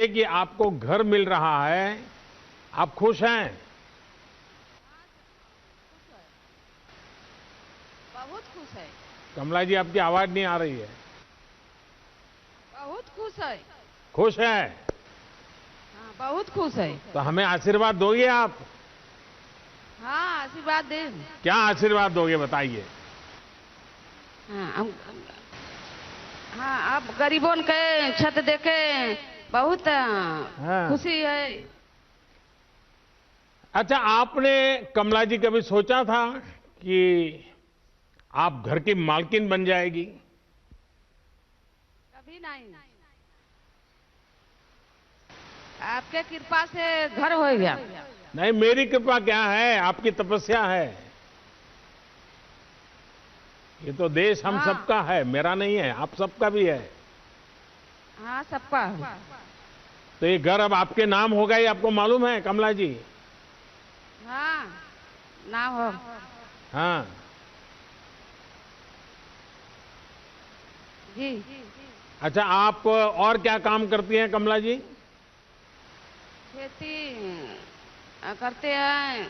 ये कि आपको घर मिल रहा है, आप खुश हैं? बहुत खुश है। कमला जी, आपकी आवाज नहीं आ रही है। बहुत खुश है। खुश है? हाँ, बहुत खुश है। तो हमें आशीर्वाद दोगे आप? हाँ, आशीर्वाद दे। क्या आशीर्वाद दोगे बताइए? हाँ, हाँ, आप गरीबों के छत देके बहुत हाँ। खुशी है। अच्छा, आपने कमला जी कभी सोचा था कि आप घर की मालकिन बन जाएगी? कभी नहीं। आपके कृपा से घर हो गया। नहीं, मेरी कृपा क्या है, आपकी तपस्या है। ये तो देश हम हाँ। सबका है, मेरा नहीं है, आप सबका भी है। हाँ, सबका है। तो ये घर अब आपके नाम होगा, ये आपको मालूम है कमला जी? हाँ, ना हो। हाँ। जी। अच्छा, आप और क्या काम करती हैं कमला जी? खेती करते हैं,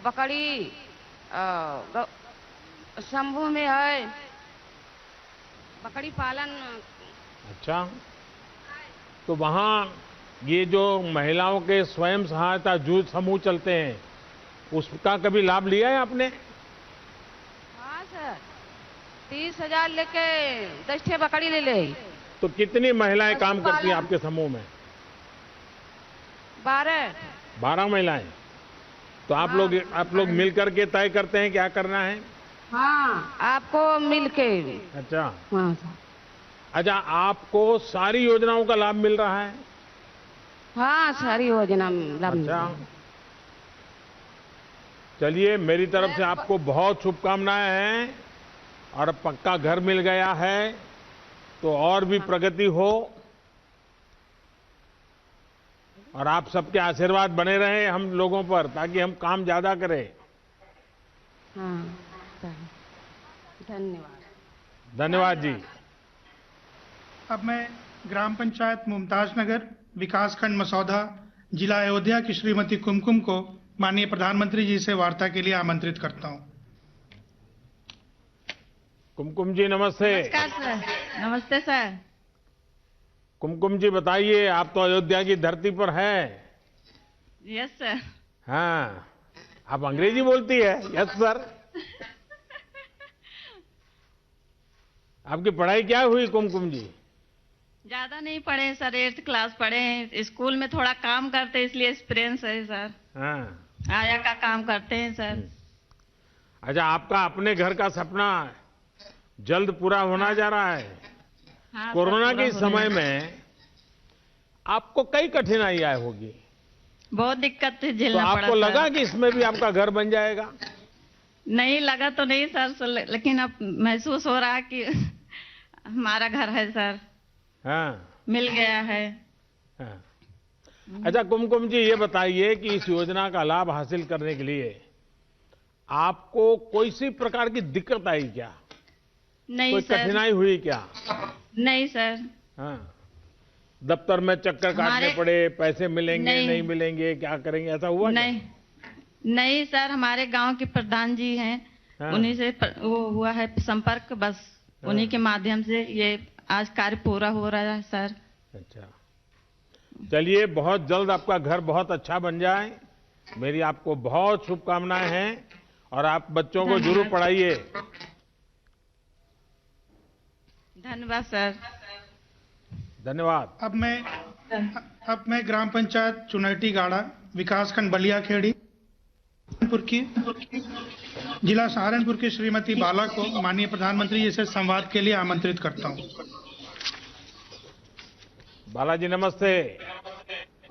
बकरी शंभू में है, बकरी पालन। अच्छा, तो वहाँ ये जो महिलाओं के स्वयं सहायता जूथ समूह चलते हैं, उसका कभी लाभ लिया है आपने? हाँ सर, 30,000 लेके 10 ठे बकरी ले ले। तो कितनी महिलाएं काम करती हैं पशुपालन। आपके समूह में? 12। 12 महिलाएं। तो हाँ। आप लोग मिल करके तय करते हैं क्या करना है? हाँ, आपको मिलके। अच्छा। हाँ सर। अच्छा, आपको सारी योजनाओं का लाभ मिल रहा है? हाँ, सारी योजना लाभ मिल अच्छा, रहा है। चलिए, मेरी तरफ से आपको बहुत शुभकामनाएं हैं। और पक्का घर मिल गया है तो और भी प्रगति हो, और आप सबके आशीर्वाद बने रहे हम लोगों पर, ताकि हम काम ज्यादा करें। हाँ सर, धन्यवाद। धन्यवाद जी। अब मैं ग्राम पंचायत मुमताज नगर, विकासखंड मसौदा, जिला अयोध्या की श्रीमती कुमकुम को माननीय प्रधानमंत्री जी से वार्ता के लिए आमंत्रित करता हूं। कुमकुम जी नमस्ते। नमस्कार सर। नमस्ते सर। कुमकुम जी बताइए, आप तो अयोध्या की धरती पर हैं। Yes sir. हाँ, आप अंग्रेजी बोलती है? Yes sir. आपकी पढ़ाई क्या हुई कुमकुम जी? ज्यादा नहीं पढ़े सर, 8th क्लास पढ़े हैं। स्कूल में थोड़ा काम करते हैं, इसलिए एक्सपीरियंस है सर। हाँ। आया का काम करते हैं सर। अच्छा, आपका अपने घर का सपना जल्द पूरा होना जा रहा है। हाँ सर, कोरोना पूरा के हो समय गया। में आपको कई कठिनाइयां होगी, बहुत दिक्कत तो झेलना पड़ा आपको लगा सर। कि इसमें भी आपका घर बन जाएगा? नहीं लगा तो नहीं सर, लेकिन अब महसूस हो रहा है कि हमारा घर है सर, हाँ। मिल गया है। हाँ। अच्छा कुमकुम जी, ये बताइए कि इस योजना का लाभ हासिल करने के लिए आपको कोई सी प्रकार की दिक्कत आई क्या? नहीं कोई सर। कठिनाई हुई क्या? नहीं सर। हाँ। दफ्तर में चक्कर काटने हमारे पड़े, पैसे मिलेंगे नहीं नहीं मिलेंगे, क्या करेंगे, ऐसा हुआ क्या? नहीं नहीं सर, हमारे गांव के प्रधान जी हैं, हाँ। उन्हीं से वो हुआ है संपर्क, बस हाँ। उन्हीं के माध्यम से ये आज कार्य पूरा हो रहा है सर। अच्छा, चलिए, बहुत जल्द आपका घर बहुत अच्छा बन जाए, मेरी आपको बहुत शुभकामनाएं हैं। और आप बच्चों को जरूर धन्यवाद। पढ़ाइए। धन्यवाद सर। धन्यवाद। अब मैं ग्राम पंचायत चुनैटी गाड़ा, विकासखंड बलियाखेड़ी की जिला सहारनपुर की श्रीमती बाला को माननीय प्रधानमंत्री जी से संवाद के लिए आमंत्रित करता हूं। बालाजी नमस्ते।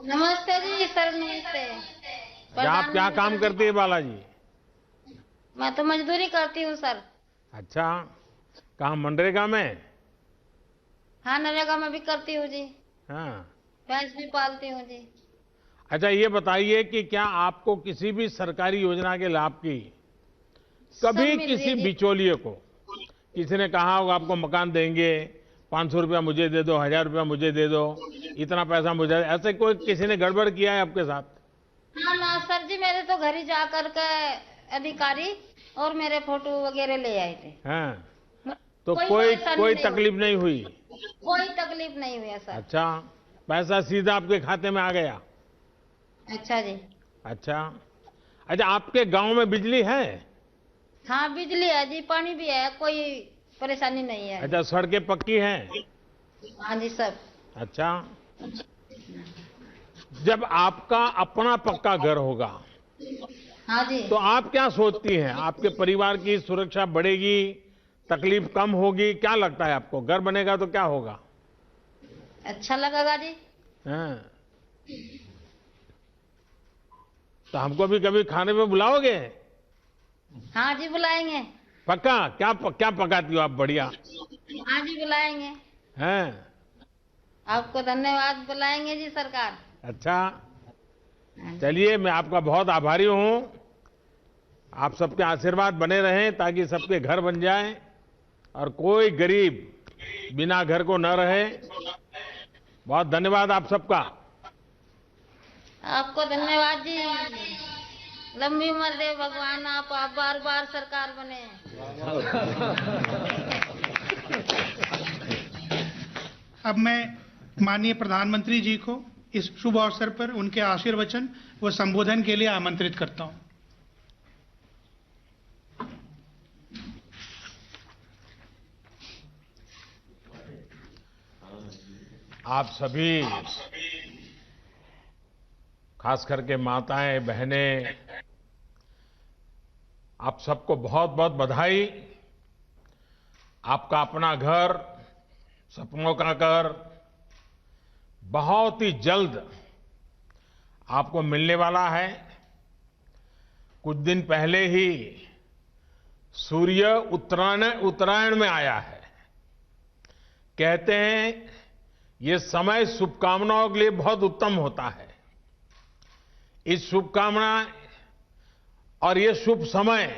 नमस्ते जी सर, नमस्ते। आप क्या काम करती है बालाजी? मैं तो मजदूरी करती हूँ सर। अच्छा, कहाँ, मनरेगा में? हाँ, नरेगा में भी करती हूँ जी। हाँ। भैंस भी पालती हूँ जी। अच्छा, ये बताइए कि क्या आपको किसी भी सरकारी योजना के लाभ की सब कभी मिल रही किसी है जी। बिचौलिए को किसी ने कहा होगा आपको मकान देंगे, 500 रुपया मुझे दे दो, 1000 रुपया मुझे दे दो, इतना पैसा मुझे, ऐसे कोई किसी ने गड़बड़ किया है आपके साथ? ना ना सर जी, मेरे तो घर ही जा करके अधिकारी और मेरे फोटो वगैरह ले आए थे। हैं? तो कोई कोई परेशानी कोई नहीं तकलीफ नहीं हुई? कोई तकलीफ नहीं हुई है सर। अच्छा, पैसा सीधा आपके खाते में आ गया? अच्छा जी। अच्छा अच्छा, आपके गांव में बिजली है? हाँ बिजली है जी, पानी भी है, कोई परेशानी नहीं है। अच्छा, सड़कें पक्की हैं? हाँ जी सब। अच्छा, जब आपका अपना पक्का घर होगा हाँ जी। तो आप क्या सोचती हैं? आपके परिवार की सुरक्षा बढ़ेगी, तकलीफ कम होगी, क्या लगता है आपको? घर बनेगा तो क्या होगा? अच्छा लगेगा जी। हैं? तो हमको भी कभी खाने पे बुलाओगे? हाँ जी बुलाएंगे। पक्का? क्या पकाती हो आप बढ़िया? हाँ जी बुलाएंगे। हैं? आपको धन्यवाद, बुलाएंगे जी सरकार। अच्छा, चलिए, मैं आपका बहुत आभारी हूं। आप सबके आशीर्वाद बने रहें ताकि सबके घर बन जाएं और कोई गरीब बिना घर को न रहे। बहुत धन्यवाद आप सबका। आपको धन्यवाद जी, लंबी उम्र दे भगवान, आप बार बार सरकार बने। अब मैं माननीय प्रधानमंत्री जी को इस शुभ अवसर पर उनके आशीर्वचन व संबोधन के लिए आमंत्रित करता हूं। आप सभी, खास करके माताएं, बहनें, आप सबको बहुत बहुत बधाई। आपका अपना घर, सपनों का घर बहुत ही जल्द आपको मिलने वाला है। कुछ दिन पहले ही सूर्य उत्तरायण में आया है। कहते हैं ये समय शुभकामनाओं के लिए बहुत उत्तम होता है। इस शुभकामना और ये शुभ समय,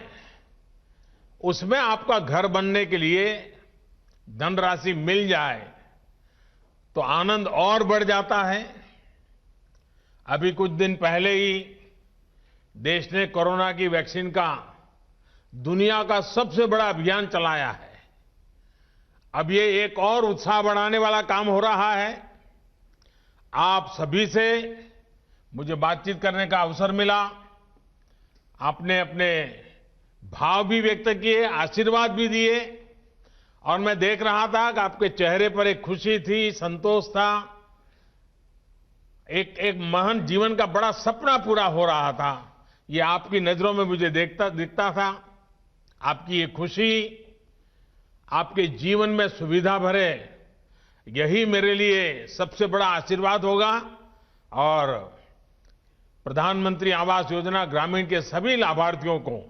उसमें आपका घर बनने के लिए धनराशि मिल जाए तो आनंद और बढ़ जाता है। अभी कुछ दिन पहले ही देश ने कोरोना की वैक्सीन का दुनिया का सबसे बड़ा अभियान चलाया है। अब ये एक और उत्साह बढ़ाने वाला काम हो रहा है। आप सभी से मुझे बातचीत करने का अवसर मिला। आपने अपने भाव भी व्यक्त किए, आशीर्वाद भी दिए और मैं देख रहा था कि आपके चेहरे पर एक खुशी थी, संतोष था। एक महान जीवन का बड़ा सपना पूरा हो रहा था। ये आपकी नजरों में मुझे दिखता था। आपकी ये खुशी, आपके जीवन में सुविधा भरे, यही मेरे लिए सबसे बड़ा आशीर्वाद होगा। और प्रधानमंत्री आवास योजना ग्रामीण के सभी लाभार्थियों को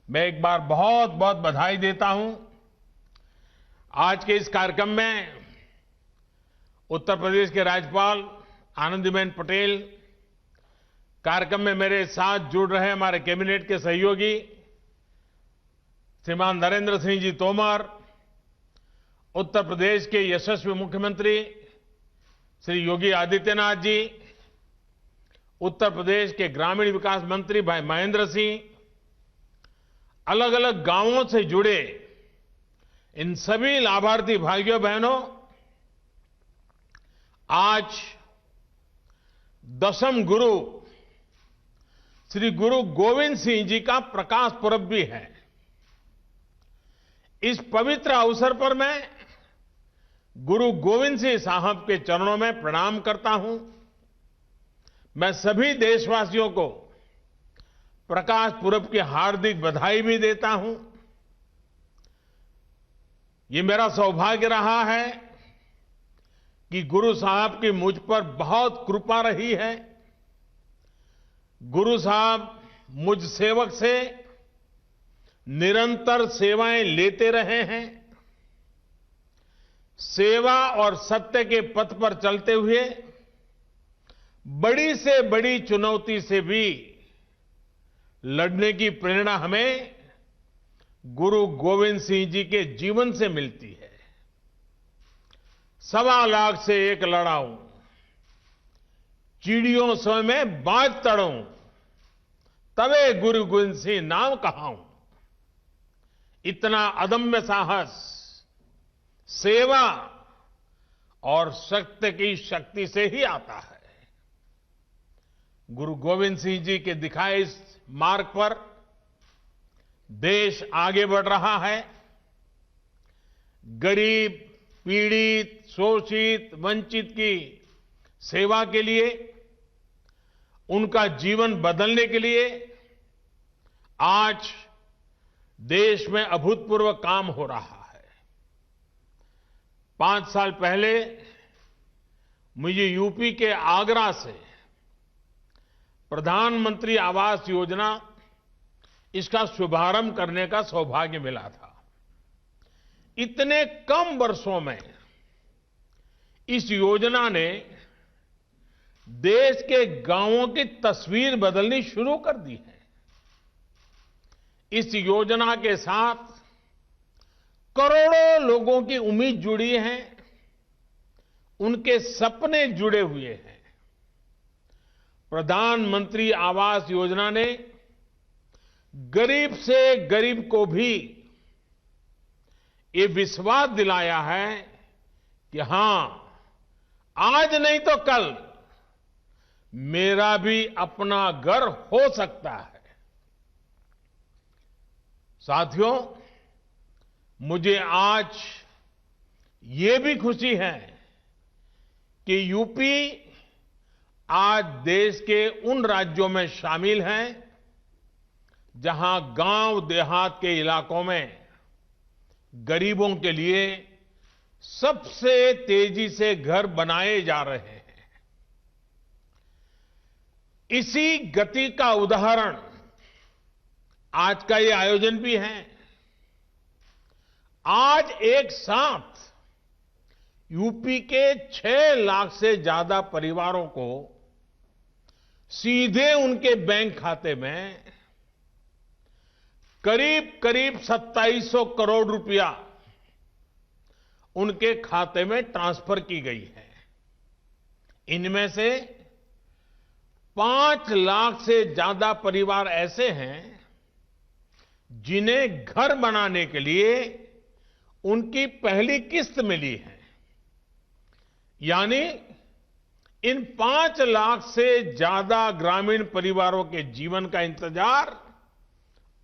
मैं एक बार बहुत बहुत बधाई देता हूं। आज के इस कार्यक्रम में उत्तर प्रदेश के राज्यपाल आनंदीबेन पटेल, कार्यक्रम में मेरे साथ जुड़ रहे हमारे कैबिनेट के सहयोगी श्रीमान नरेंद्र सिंह जी तोमर, उत्तर प्रदेश के यशस्वी मुख्यमंत्री श्री योगी आदित्यनाथ जी, उत्तर प्रदेश के ग्रामीण विकास मंत्री भाई महेंद्र सिंह, अलग अलग गांवों से जुड़े इन सभी लाभार्थी भाइयों बहनों, आज दशम गुरु श्री गुरु गोविंद सिंह जी का प्रकाश पर्व भी है। इस पवित्र अवसर पर मैं गुरु गोविंद सिंह साहब के चरणों में प्रणाम करता हूं। मैं सभी देशवासियों को प्रकाश पुरब की हार्दिक बधाई भी देता हूं। ये मेरा सौभाग्य रहा है कि गुरु साहब की मुझ पर बहुत कृपा रही है। गुरु साहब मुझ सेवक से निरंतर सेवाएं लेते रहे हैं। सेवा और सत्य के पथ पर चलते हुए बड़ी से बड़ी चुनौती से भी लड़ने की प्रेरणा हमें गुरु गोविंद सिंह जी के जीवन से मिलती है। 1.25 से एक लड़ाऊं, चिड़ियों सो में बाज तड़ूं, तवे गुरु गोविंद सिंह नाम कहाऊं। इतना अदम्य साहस, सेवा और सत्य की शक्ति से ही आता है। गुरु गोविंद सिंह जी के दिखाए इस मार्ग पर देश आगे बढ़ रहा है। गरीब, पीड़ित, शोषित, वंचित की सेवा के लिए, उनका जीवन बदलने के लिए आज देश में अभूतपूर्व काम हो रहा है। 5 साल पहले मुझे यूपी के आगरा से प्रधानमंत्री आवास योजना, इसका शुभारंभ करने का सौभाग्य मिला था। इतने कम वर्षों में इस योजना ने देश के गांवों की तस्वीर बदलनी शुरू कर दी है। इस योजना के साथ करोड़ों लोगों की उम्मीद जुड़ी है, उनके सपने जुड़े हुए हैं। प्रधानमंत्री आवास योजना ने गरीब से गरीब को भी ये विश्वास दिलाया है कि हां, आज नहीं तो कल मेरा भी अपना घर हो सकता है। साथियों, मुझे आज ये भी खुशी है कि यूपी आज देश के उन राज्यों में शामिल है जहां गांव देहात के इलाकों में गरीबों के लिए सबसे तेजी से घर बनाए जा रहे हैं। इसी गति का उदाहरण आज का ये आयोजन भी है। आज एक साथ यूपी के 6 लाख से ज्यादा परिवारों को सीधे उनके बैंक खाते में करीब करीब 2700 करोड़ रुपया उनके खाते में ट्रांसफर की गई है। इनमें से 5 लाख से ज्यादा परिवार ऐसे हैं जिन्हें घर बनाने के लिए उनकी पहली किस्त मिली है। यानी इन 5 लाख से ज्यादा ग्रामीण परिवारों के जीवन का इंतजार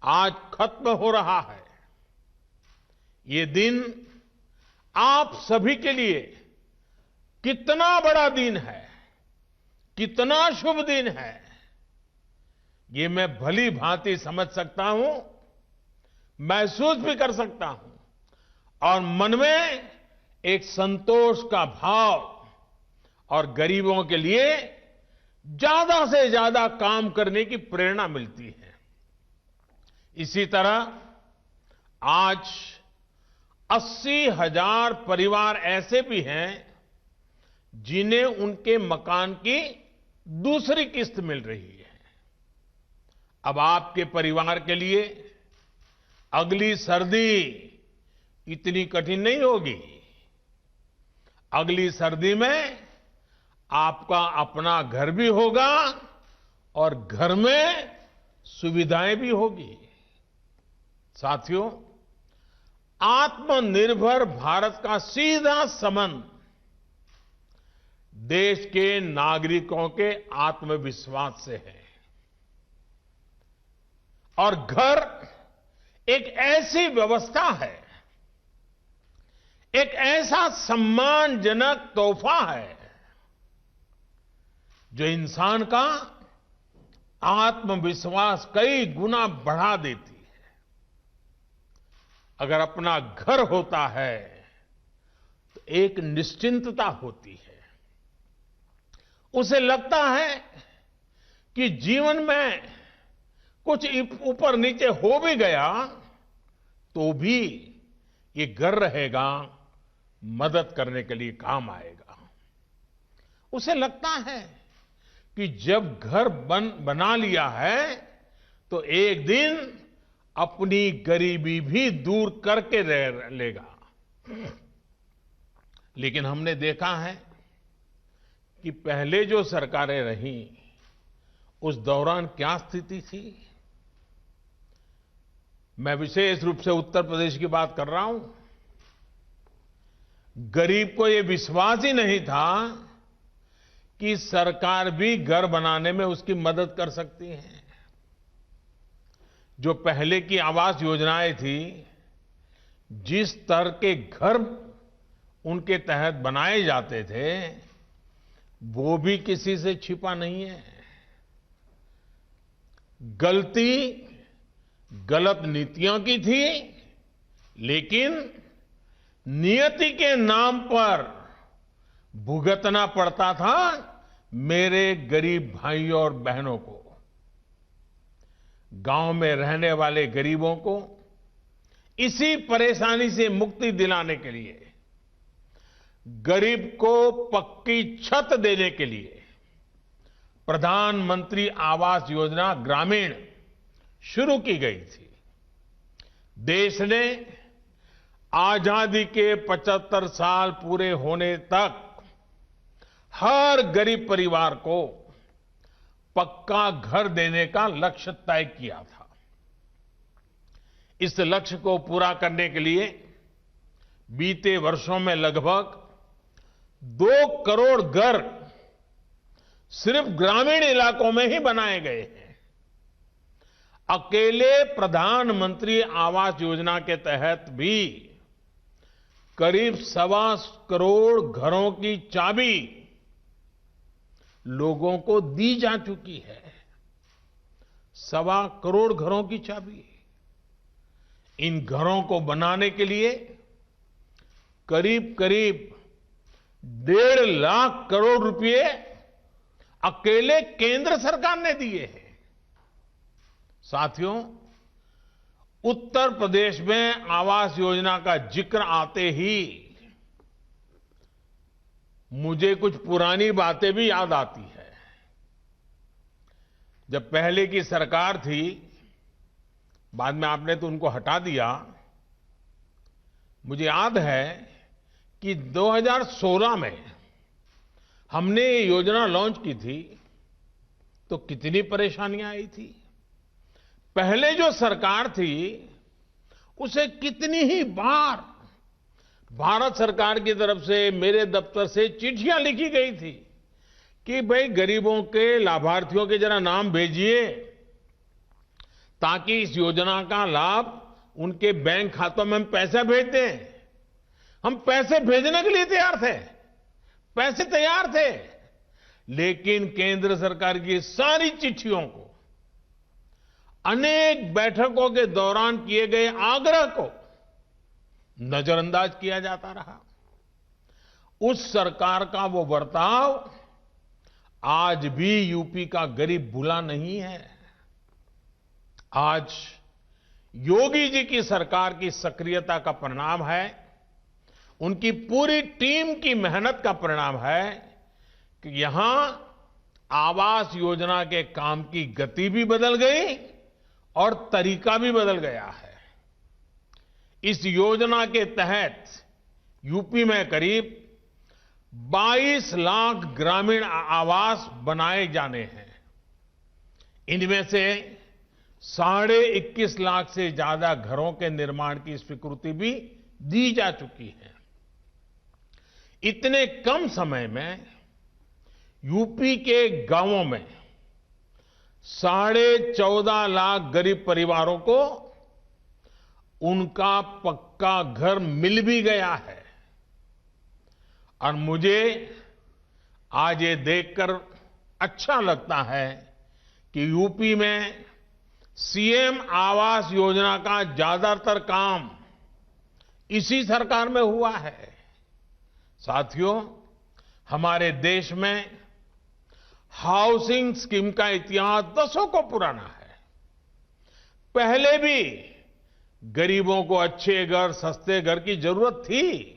आज खत्म हो रहा है। ये दिन आप सभी के लिए कितना बड़ा दिन है, कितना शुभ दिन है, ये मैं भली भांति समझ सकता हूं, महसूस भी कर सकता हूं और मन में एक संतोष का भाव और गरीबों के लिए ज्यादा से ज्यादा काम करने की प्रेरणा मिलती है। इसी तरह आज 80,000 परिवार ऐसे भी हैं जिन्हें उनके मकान की दूसरी किस्त मिल रही है। अब आपके परिवार के लिए अगली सर्दी इतनी कठिन नहीं होगी। अगली सर्दी में आपका अपना घर भी होगा और घर में सुविधाएं भी होगी। साथियों, आत्मनिर्भर भारत का सीधा संबंध देश के नागरिकों के आत्मविश्वास से है। और घर एक ऐसी व्यवस्था है, एक ऐसा सम्मानजनक तोहफा है जो इंसान का आत्मविश्वास कई गुना बढ़ा देती है। अगर अपना घर होता है तो एक निश्चिंतता होती है। उसे लगता है कि जीवन में कुछ ऊपर नीचे हो भी गया तो भी ये घर रहेगा, मदद करने के लिए काम आएगा। उसे लगता है कि जब घर बना लिया है तो एक दिन अपनी गरीबी भी दूर करके रह लेगा। लेकिन हमने देखा है कि पहले जो सरकारें रहीं उस दौरान क्या स्थिति थी। मैं विशेष रूप से उत्तर प्रदेश की बात कर रहा हूं। गरीब को यह विश्वास ही नहीं था कि सरकार भी घर बनाने में उसकी मदद कर सकती है। जो पहले की आवास योजनाएं थी, जिस तरह के घर उनके तहत बनाए जाते थे, वो भी किसी से छिपा नहीं है। गलती गलत नीतियों की थी, लेकिन नियति के नाम पर भुगतना पड़ता था मेरे गरीब भाइयों और बहनों को। गांव में रहने वाले गरीबों को इसी परेशानी से मुक्ति दिलाने के लिए, गरीब को पक्की छत देने के लिए प्रधानमंत्री आवास योजना ग्रामीण शुरू की गई थी। देश ने आजादी के 75 साल पूरे होने तक हर गरीब परिवार को पक्का घर देने का लक्ष्य तय किया था। इस लक्ष्य को पूरा करने के लिए बीते वर्षों में लगभग 2 करोड़ घर सिर्फ ग्रामीण इलाकों में ही बनाए गए हैं। अकेले प्रधानमंत्री आवास योजना के तहत भी करीब 1.25 करोड़ घरों की चाबी लोगों को दी जा चुकी है। 1.25 करोड़ घरों की चाबी। इन घरों को बनाने के लिए करीब करीब 1.5 लाख करोड़ रुपए अकेले केंद्र सरकार ने दिए हैं। साथियों, उत्तर प्रदेश में आवास योजना का जिक्र आते ही मुझे कुछ पुरानी बातें भी याद आती है। जब पहले की सरकार थी, बाद में आपने तो उनको हटा दिया। मुझे याद है कि 2016 में हमने ये योजना लॉन्च की थी, तो कितनी परेशानियां आई थी। पहले जो सरकार थी, उसे कितनी ही बार भारत सरकार की तरफ से, मेरे दफ्तर से चिट्ठियां लिखी गई थी कि भाई गरीबों के लाभार्थियों के जरा नाम भेजिए, ताकि इस योजना का लाभ उनके बैंक खातों में हम पैसा भेज दें। हम पैसे भेजने के लिए तैयार थे, पैसे तैयार थे, लेकिन केंद्र सरकार की सारी चिट्ठियों को, अनेक बैठकों के दौरान किए गए आग्रह को नजरअंदाज किया जाता रहा। उस सरकार का वो बर्ताव आज भी यूपी का गरीब भूला नहीं है। आज योगी जी की सरकार की सक्रियता का परिणाम है, उनकी पूरी टीम की मेहनत का परिणाम है कि यहां आवास योजना के काम की गति भी बदल गई और तरीका भी बदल गया है। इस योजना के तहत यूपी में करीब 22 लाख ग्रामीण आवास बनाए जाने हैं। इनमें से 21.5 लाख से ज्यादा घरों के निर्माण की स्वीकृति भी दी जा चुकी है। इतने कम समय में यूपी के गांवों में 14.5 लाख गरीब परिवारों को उनका पक्का घर मिल भी गया है। और मुझे आज ये देखकर अच्छा लगता है कि यूपी में सीएम आवास योजना का ज्यादातर काम इसी सरकार में हुआ है। साथियों, हमारे देश में हाउसिंग स्कीम का इतिहास दशकों पुराना है। पहले भी गरीबों को अच्छे घर, सस्ते घर की जरूरत थी,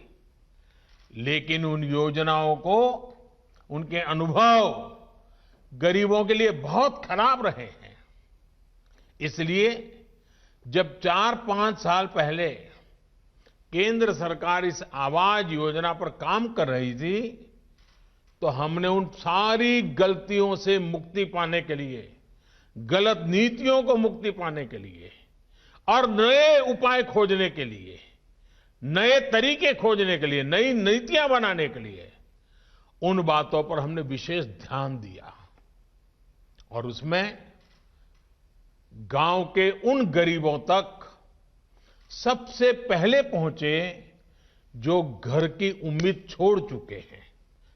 लेकिन उन योजनाओं को, उनके अनुभव गरीबों के लिए बहुत खराब रहे हैं। इसलिए जब 4-5 साल पहले केंद्र सरकार इस आवास योजना पर काम कर रही थी, तो हमने उन सारी गलतियों से मुक्ति पाने के लिए, गलत नीतियों को मुक्ति पाने के लिए और नए उपाय खोजने के लिए, नए तरीके खोजने के लिए, नई नीतियां बनाने के लिए उन बातों पर हमने विशेष ध्यान दिया। और उसमें गांव के उन गरीबों तक सबसे पहले पहुंचे जो घर की उम्मीद छोड़ चुके हैं,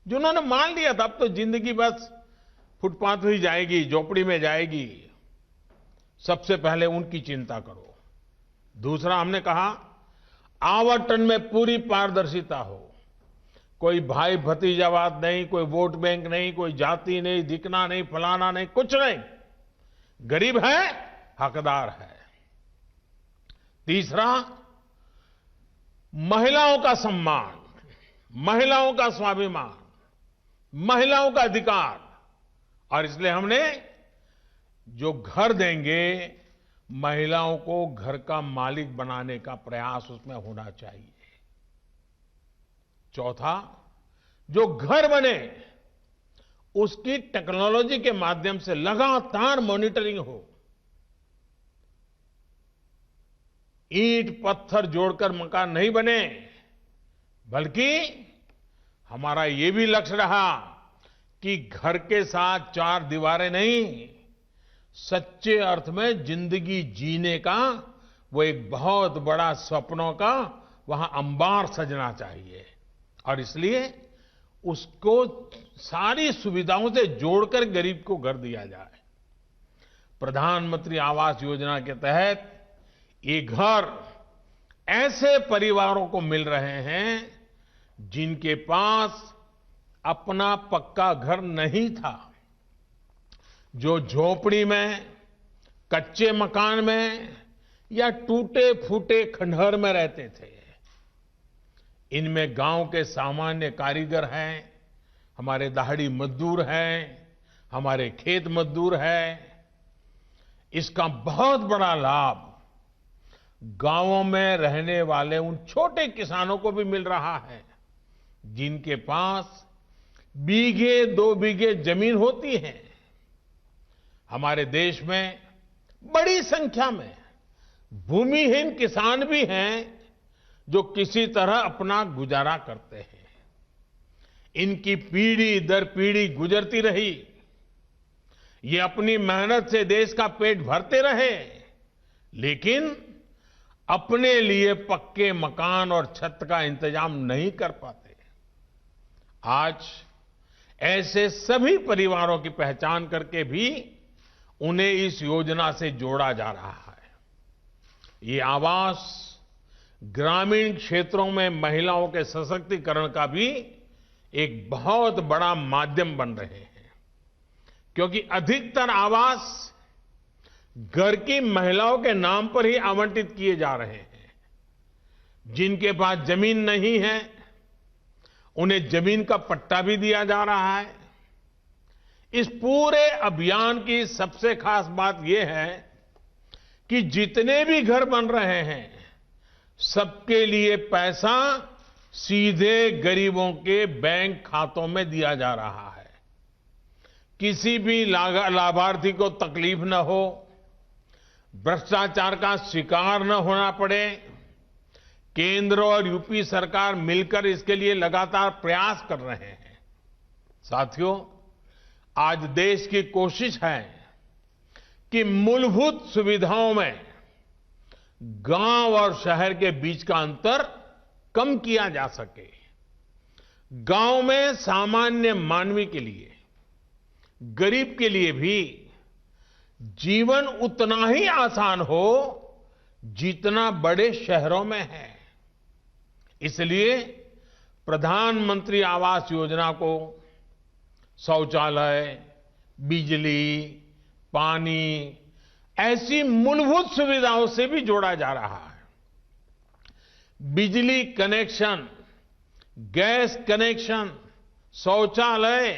जिन्होंने मान लिया था अब तो जिंदगी बस फुटपाथ ही जाएगी, झोपड़ी में जाएगी। सबसे पहले उनकी चिंता करो। दूसरा, हमने कहा आवंटन में पूरी पारदर्शिता हो, कोई भाई भतीजावाद नहीं, कोई वोट बैंक नहीं, कोई जाति नहीं, दिखना नहीं, फलाना नहीं, कुछ नहीं। गरीब है, हकदार है। तीसरा, महिलाओं का सम्मान, महिलाओं का स्वाभिमान, महिलाओं का अधिकार। और इसलिए हमने जो घर देंगे, महिलाओं को घर का मालिक बनाने का प्रयास उसमें होना चाहिए। चौथा, जो घर बने उसकी टेक्नोलॉजी के माध्यम से लगातार मॉनिटरिंग हो। ईंट पत्थर जोड़कर मकान नहीं बने, बल्कि हमारा ये भी लक्ष्य रहा कि घर के साथ चार दीवारें नहीं, सच्चे अर्थ में जिंदगी जीने का वो एक बहुत बड़ा सपनों का वहां अंबार सजना चाहिए। और इसलिए उसको सारी सुविधाओं से जोड़कर गरीब को घर दिया जाए। प्रधानमंत्री आवास योजना के तहत ये घर ऐसे परिवारों को मिल रहे हैं जिनके पास अपना पक्का घर नहीं था, जो झोपड़ी में, कच्चे मकान में या टूटे फूटे खंडहर में रहते थे। इनमें गांव के सामान्य कारीगर हैं, हमारे दाहड़ी मजदूर हैं, हमारे खेत मजदूर हैं। इसका बहुत बड़ा लाभ गांवों में रहने वाले उन छोटे किसानों को भी मिल रहा है जिनके पास बीघे दो बीघे जमीन होती है। हमारे देश में बड़ी संख्या में भूमिहीन किसान भी हैं जो किसी तरह अपना गुजारा करते हैं। इनकी पीढ़ी दर पीढ़ी गुजरती रही, ये अपनी मेहनत से देश का पेट भरते रहे, लेकिन अपने लिए पक्के मकान और छत का इंतजाम नहीं कर पाते। आज ऐसे सभी परिवारों की पहचान करके भी उन्हें इस योजना से जोड़ा जा रहा है। ये आवास ग्रामीण क्षेत्रों में महिलाओं के सशक्तिकरण का भी एक बहुत बड़ा माध्यम बन रहे हैं, क्योंकि अधिकतर आवास घर की महिलाओं के नाम पर ही आवंटित किए जा रहे हैं। जिनके पास जमीन नहीं है उन्हें जमीन का पट्टा भी दिया जा रहा है। इस पूरे अभियान की सबसे खास बात यह है कि जितने भी घर बन रहे हैं सबके लिए पैसा सीधे गरीबों के बैंक खातों में दिया जा रहा है। किसी भी लाभार्थी को तकलीफ न हो, भ्रष्टाचार का शिकार न होना पड़े। केंद्र और यूपी सरकार मिलकर इसके लिए लगातार प्रयास कर रहे हैं। साथियों, आज देश की कोशिश है कि मूलभूत सुविधाओं में गांव और शहर के बीच का अंतर कम किया जा सके। गांव में सामान्य मानवी के लिए, गरीब के लिए भी जीवन उतना ही आसान हो जितना बड़े शहरों में है। इसलिए प्रधानमंत्री आवास योजना को शौचालय, बिजली, पानी ऐसी मूलभूत सुविधाओं से भी जोड़ा जा रहा है। बिजली कनेक्शन, गैस कनेक्शन, शौचालय,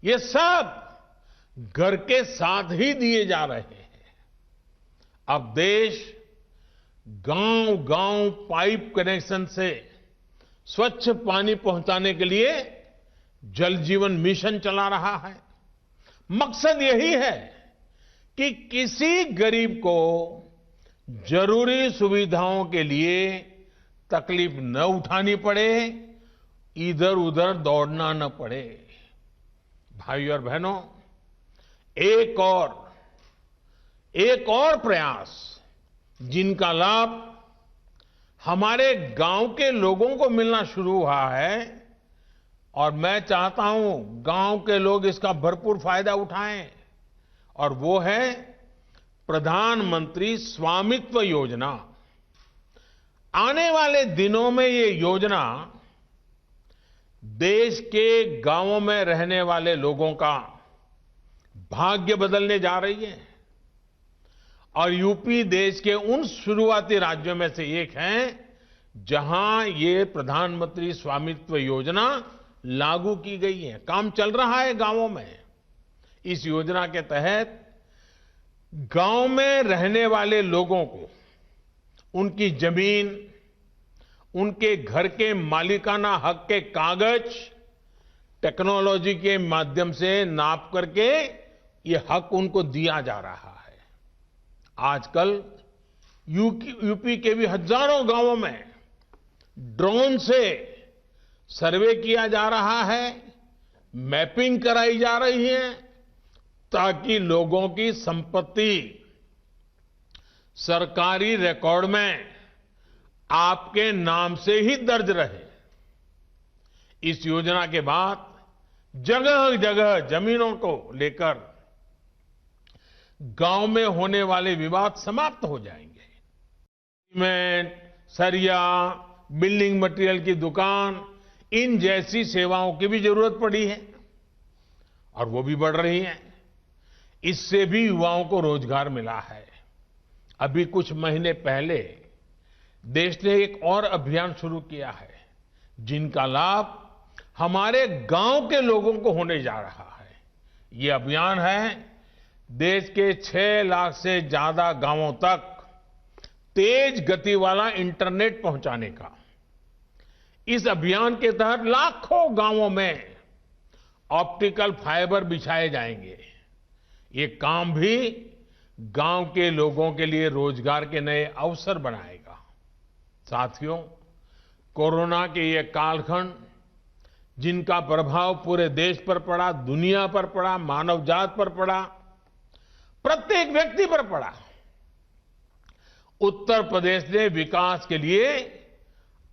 ये सब घर के साथ ही दिए जा रहे हैं। अब देश गांव-गांव पाइप कनेक्शन से स्वच्छ पानी पहुंचाने के लिए जल जीवन मिशन चला रहा है। मकसद यही है कि किसी गरीब को जरूरी सुविधाओं के लिए तकलीफ न उठानी पड़े, इधर उधर दौड़ना न पड़े। भाइयों और बहनों, एक और प्रयास जिनका लाभ हमारे गांव के लोगों को मिलना शुरू हुआ है और मैं चाहता हूं गांव के लोग इसका भरपूर फायदा उठाएं, और वो है प्रधानमंत्री स्वामित्व योजना। आने वाले दिनों में ये योजना देश के गांवों में रहने वाले लोगों का भाग्य बदलने जा रही है, और यूपी देश के उन शुरुआती राज्यों में से एक है जहां ये प्रधानमंत्री स्वामित्व योजना लागू की गई है। काम चल रहा है गांवों में। इस योजना के तहत गांव में रहने वाले लोगों को उनकी जमीन, उनके घर के मालिकाना हक के कागज टेक्नोलॉजी के माध्यम से नाप करके ये हक उनको दिया जा रहा है। आजकल यूपी के भी हजारों गांवों में ड्रोन से सर्वे किया जा रहा है, मैपिंग कराई जा रही है, ताकि लोगों की संपत्ति सरकारी रिकॉर्ड में आपके नाम से ही दर्ज रहे। इस योजना के बाद जगह जगह जमीनों को लेकर गांव में होने वाले विवाद समाप्त हो जाएंगे। सीमेंट, सरिया, बिल्डिंग मटेरियल की दुकान, इन जैसी सेवाओं की भी जरूरत पड़ी है और वो भी बढ़ रही है। इससे भी युवाओं को रोजगार मिला है। अभी कुछ महीने पहले देश ने एक और अभियान शुरू किया है जिनका लाभ हमारे गांव के लोगों को होने जा रहा है। ये अभियान है देश के 6 लाख से ज्यादा गांवों तक तेज गति वाला इंटरनेट पहुंचाने का। इस अभियान के तहत लाखों गांवों में ऑप्टिकल फाइबर बिछाए जाएंगे। ये काम भी गांव के लोगों के लिए रोजगार के नए अवसर बनाएगा। साथियों, कोरोना के ये कालखंड जिनका प्रभाव पूरे देश पर पड़ा, दुनिया पर पड़ा, मानव जात पर पड़ा, प्रत्येक व्यक्ति पर पड़ा, उत्तर प्रदेश ने विकास के लिए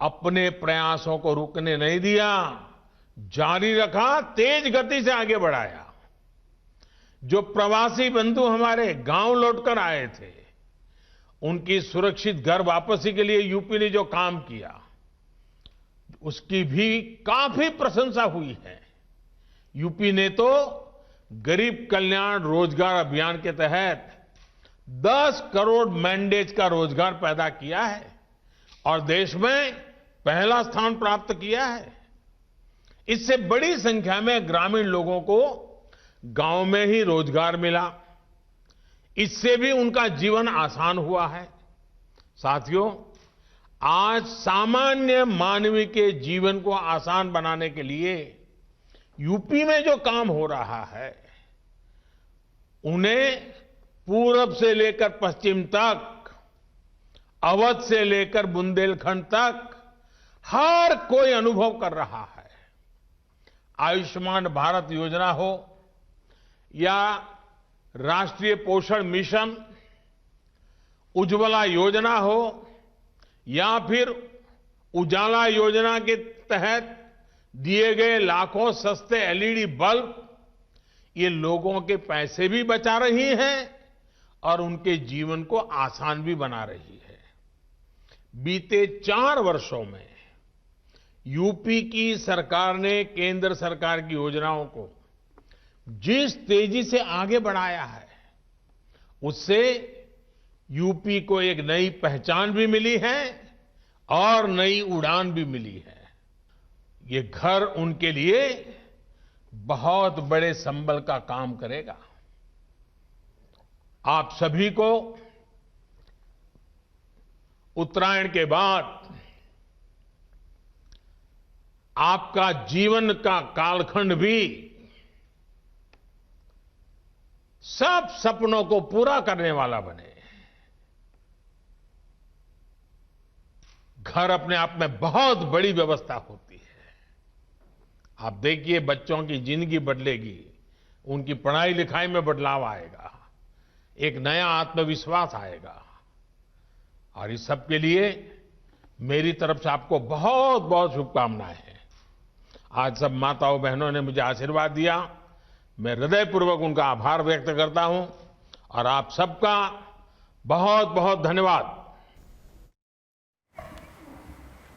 अपने प्रयासों को रुकने नहीं दिया, जारी रखा, तेज गति से आगे बढ़ाया। जो प्रवासी बंधु हमारे गांव लौटकर आए थे, उनकी सुरक्षित घर वापसी के लिए यूपी ने जो काम किया, उसकी भी काफी प्रशंसा हुई है। यूपी ने तो गरीब कल्याण रोजगार अभियान के तहत 10 करोड़ मैंडेज का रोजगार पैदा किया है और देश में पहला स्थान प्राप्त किया है। इससे बड़ी संख्या में ग्रामीण लोगों को गांव में ही रोजगार मिला। इससे भी उनका जीवन आसान हुआ है। साथियों, आज सामान्य मानवीय के जीवन को आसान बनाने के लिए यूपी में जो काम हो रहा है, उन्हें पूरब से लेकर पश्चिम तक, अवध से लेकर बुंदेलखंड तक हर कोई अनुभव कर रहा है। आयुष्मान भारत योजना हो या राष्ट्रीय पोषण मिशन, उज्ज्वला योजना हो या फिर उजाला योजना के तहत दिए गए लाखों सस्ते एलईडी बल्ब, ये लोगों के पैसे भी बचा रही हैं और उनके जीवन को आसान भी बना रही है। बीते 4 वर्षों में यूपी की सरकार ने केंद्र सरकार की योजनाओं को जिस तेजी से आगे बढ़ाया है, उससे यूपी को एक नई पहचान भी मिली है और नई उड़ान भी मिली है। ये घर उनके लिए बहुत बड़े संबल का काम करेगा। आप सभी को उत्तरायण के बाद आपका जीवन का कालखंड भी सब सपनों को पूरा करने वाला बने। घर अपने आप में बहुत बड़ी व्यवस्था होती है। आप देखिए, बच्चों की जिंदगी बदलेगी, उनकी पढ़ाई लिखाई में बदलाव आएगा, एक नया आत्मविश्वास आएगा। और इस सब के लिए मेरी तरफ से आपको बहुत बहुत शुभकामनाएं हैं। आज सब माताओं बहनों ने मुझे आशीर्वाद दिया, मैं हृदयपूर्वक उनका आभार व्यक्त करता हूं और आप सबका बहुत बहुत धन्यवाद।